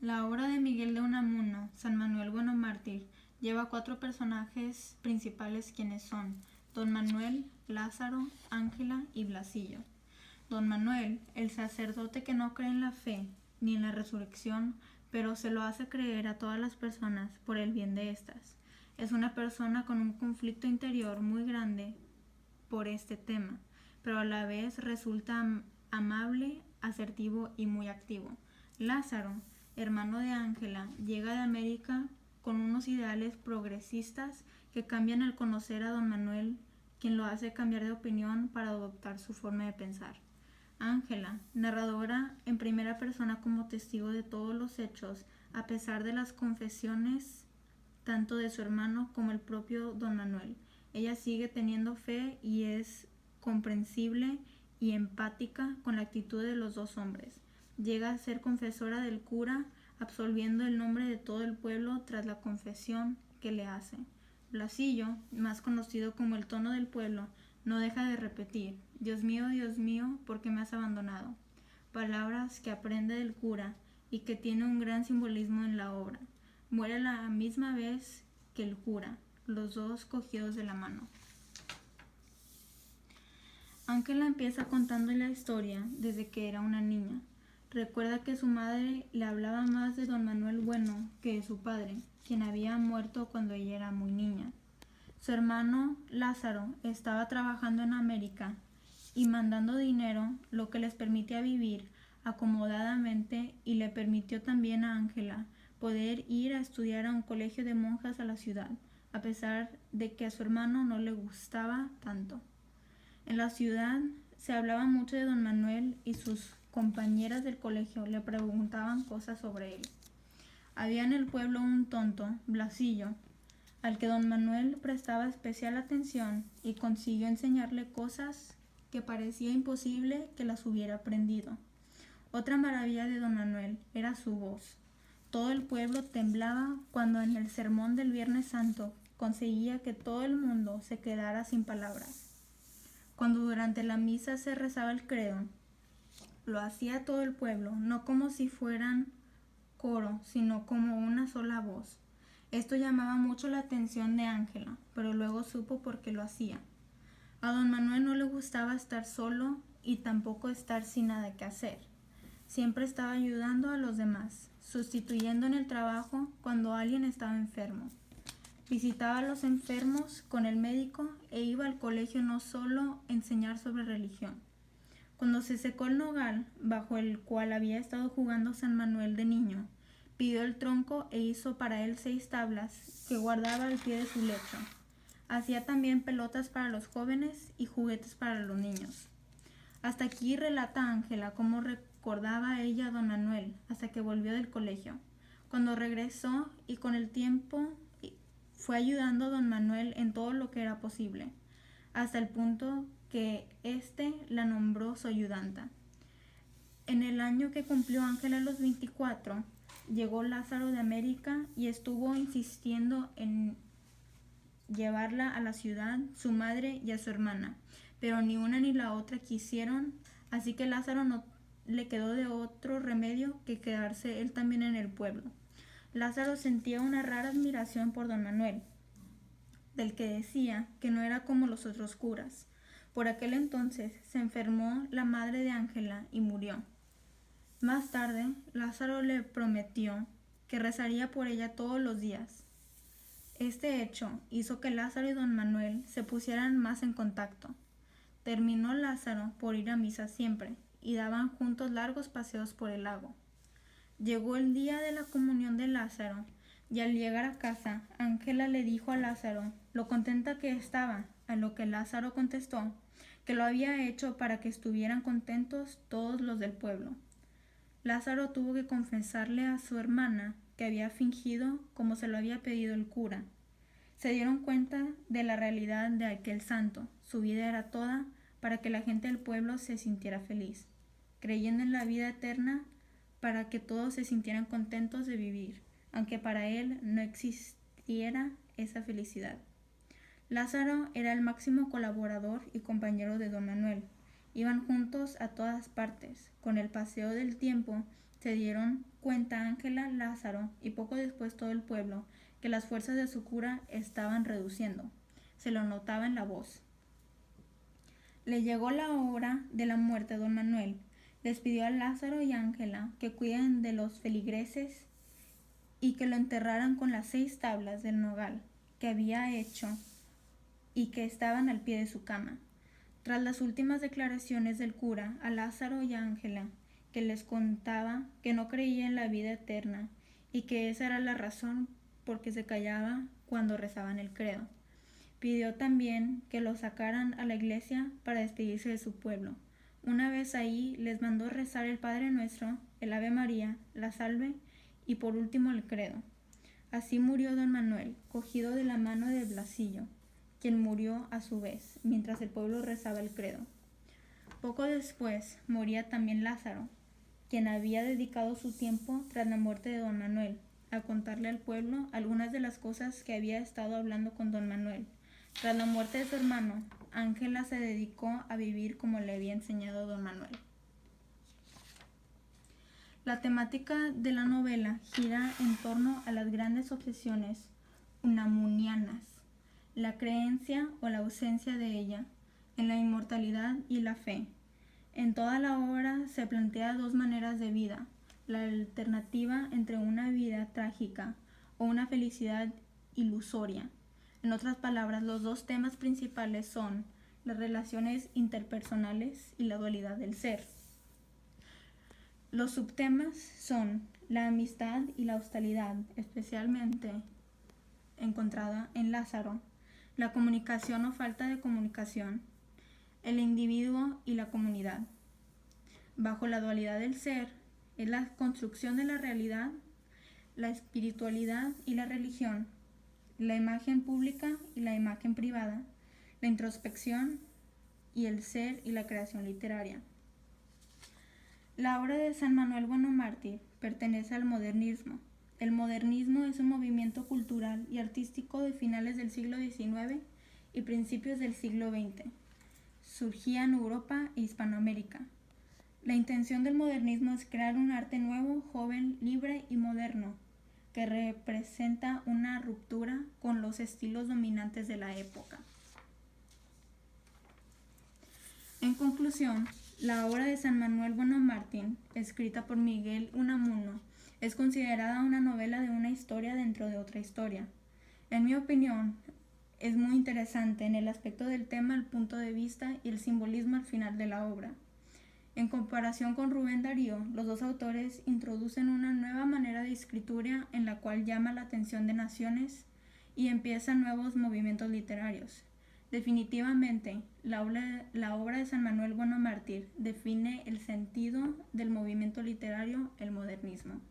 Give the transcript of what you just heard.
La obra de Miguel de Unamuno, San Manuel Bueno Mártir, lleva 4 personajes principales quienes son Don Manuel, Lázaro, Ángela y Blasillo. Don Manuel, el sacerdote que no cree en la fe ni en la resurrección, pero se lo hace creer a todas las personas por el bien de estas. Es una persona con un conflicto interior muy grande por este tema, pero a la vez resulta amable, asertivo y muy activo. Lázaro, hermano de Ángela, llega de América con unos ideales progresistas que cambian al conocer a don Manuel, quien lo hace cambiar de opinión para adoptar su forma de pensar. Ángela, narradora en primera persona como testigo de todos los hechos, a pesar de las confesiones tanto de su hermano como el propio don Manuel. Ella sigue teniendo fe y es comprensible y empática con la actitud de los dos hombres. Llega a ser confesora del cura, absolviendo el nombre de todo el pueblo tras la confesión que le hace. Blasillo, más conocido como el tono del pueblo, no deja de repetir: Dios mío, ¿por qué me has abandonado? Palabras que aprende del cura y que tiene un gran simbolismo en la obra. Muere a la misma vez que el cura, los dos cogidos de la mano. Ángela empieza contando la historia desde que era una niña. Recuerda que su madre le hablaba más de don Manuel Bueno que de su padre, quien había muerto cuando ella era muy niña. Su hermano Lázaro estaba trabajando en América y mandando dinero, lo que les permitía vivir acomodadamente y le permitió también a Ángela poder ir a estudiar a un colegio de monjas a la ciudad, a pesar de que a su hermano no le gustaba tanto. En la ciudad se hablaba mucho de don Manuel y sus compañeras del colegio le preguntaban cosas sobre él. Había en el pueblo un tonto, Blasillo, al que don Manuel prestaba especial atención y consiguió enseñarle cosas que parecía imposible que las hubiera aprendido. Otra maravilla de don Manuel era su voz. Todo el pueblo temblaba cuando en el sermón del Viernes Santo conseguía que todo el mundo se quedara sin palabras. Cuando durante la misa se rezaba el credo, lo hacía todo el pueblo, no como si fueran coro, sino como una sola voz. Esto llamaba mucho la atención de Ángela, pero luego supo por qué lo hacía. A don Manuel no le gustaba estar solo y tampoco estar sin nada que hacer. Siempre estaba ayudando a los demás, sustituyendo en el trabajo cuando alguien estaba enfermo. Visitaba a los enfermos con el médico e iba al colegio no solo a enseñar sobre religión. Cuando se secó el nogal, bajo el cual había estado jugando San Manuel de niño, pidió el tronco e hizo para él 6 tablas que guardaba al pie de su lecho. Hacía también pelotas para los jóvenes y juguetes para los niños. Hasta aquí relata Ángela cómo recordaba a ella a don Manuel hasta que volvió del colegio. Cuando regresó y con el tiempo fue ayudando a don Manuel en todo lo que era posible, hasta el punto que éste la nombró su ayudanta. En el año que cumplió Ángela los 24, llegó Lázaro de América y estuvo insistiendo en llevarla a la ciudad, su madre y a su hermana, pero ni una ni la otra quisieron, así que Lázaro no le quedó de otro remedio que quedarse él también en el pueblo. Lázaro sentía una rara admiración por don Manuel, del que decía que no era como los otros curas. Por aquel entonces se enfermó la madre de Ángela y murió. Más tarde, Lázaro le prometió que rezaría por ella todos los días. Este hecho hizo que Lázaro y don Manuel se pusieran más en contacto. Terminó Lázaro por ir a misa siempre y daban juntos largos paseos por el lago. Llegó el día de la comunión de Lázaro y al llegar a casa, Ángela le dijo a Lázaro lo contenta que estaba, a lo que Lázaro contestó que lo había hecho para que estuvieran contentos todos los del pueblo. Lázaro tuvo que confesarle a su hermana que había fingido como se lo había pedido el cura. Se dieron cuenta de la realidad de aquel santo. Su vida era toda para que la gente del pueblo se sintiera feliz, creyendo en la vida eterna para que todos se sintieran contentos de vivir, aunque para él no existiera esa felicidad. Lázaro era el máximo colaborador y compañero de don Manuel. Iban juntos a todas partes. Con el paseo del tiempo Se dieron cuenta Ángela, Lázaro y poco después todo el pueblo que las fuerzas de su cura estaban reduciendo. Se lo notaba en la voz. Le llegó la hora de la muerte de don Manuel. Les pidió a Lázaro y Ángela que cuiden de los feligreses y que lo enterraran con las 6 tablas del nogal que había hecho y que estaban al pie de su cama. Tras las últimas declaraciones del cura a Lázaro y a Ángela, que les contaba que no creía en la vida eterna y que esa era la razón por que se callaba cuando rezaban el credo, pidió también que lo sacaran a la iglesia para despedirse de su pueblo. Una vez ahí les mandó rezar el Padre Nuestro, el Ave María, la Salve y por último el credo. Así murió don Manuel, cogido de la mano de Blasillo, quien murió a su vez, mientras el pueblo rezaba el credo. Poco después moría también Lázaro, quien había dedicado su tiempo tras la muerte de don Manuel a contarle al pueblo algunas de las cosas que había estado hablando con don Manuel. Tras la muerte de su hermano, Ángela se dedicó a vivir como le había enseñado don Manuel. La temática de la novela gira en torno a las grandes obsesiones unamunianas, la creencia o la ausencia de ella, en la inmortalidad y la fe. En toda la obra se plantea 2 maneras de vida, la alternativa entre una vida trágica o una felicidad ilusoria. En otras palabras, los 2 temas principales son las relaciones interpersonales y la dualidad del ser. Los subtemas son la amistad y la hostilidad, especialmente encontrada en Lázaro, la comunicación o falta de comunicación, el individuo y la comunidad. Bajo la dualidad del ser es la construcción de la realidad, la espiritualidad y la religión, la imagen pública y la imagen privada, la introspección y el ser y la creación literaria. La obra de San Manuel Bueno Mártir pertenece al modernismo. El modernismo es un movimiento cultural y artístico de finales del siglo XIX y principios del siglo XX. Surgía en Europa e Hispanoamérica. La intención del modernismo es crear un arte nuevo, joven, libre y moderno, que representa una ruptura con los estilos dominantes de la época. En conclusión, la obra de San Manuel Bueno Mártir, escrita por Miguel Unamuno, es considerada una novela de una historia dentro de otra historia. En mi opinión, es muy interesante en el aspecto del tema, el punto de vista y el simbolismo al final de la obra. En comparación con Rubén Darío, los 2 autores introducen una nueva manera de escritura en la cual llama la atención de naciones y empiezan nuevos movimientos literarios. Definitivamente, la obra de San Manuel Bueno Mártir define el sentido del movimiento literario, el modernismo.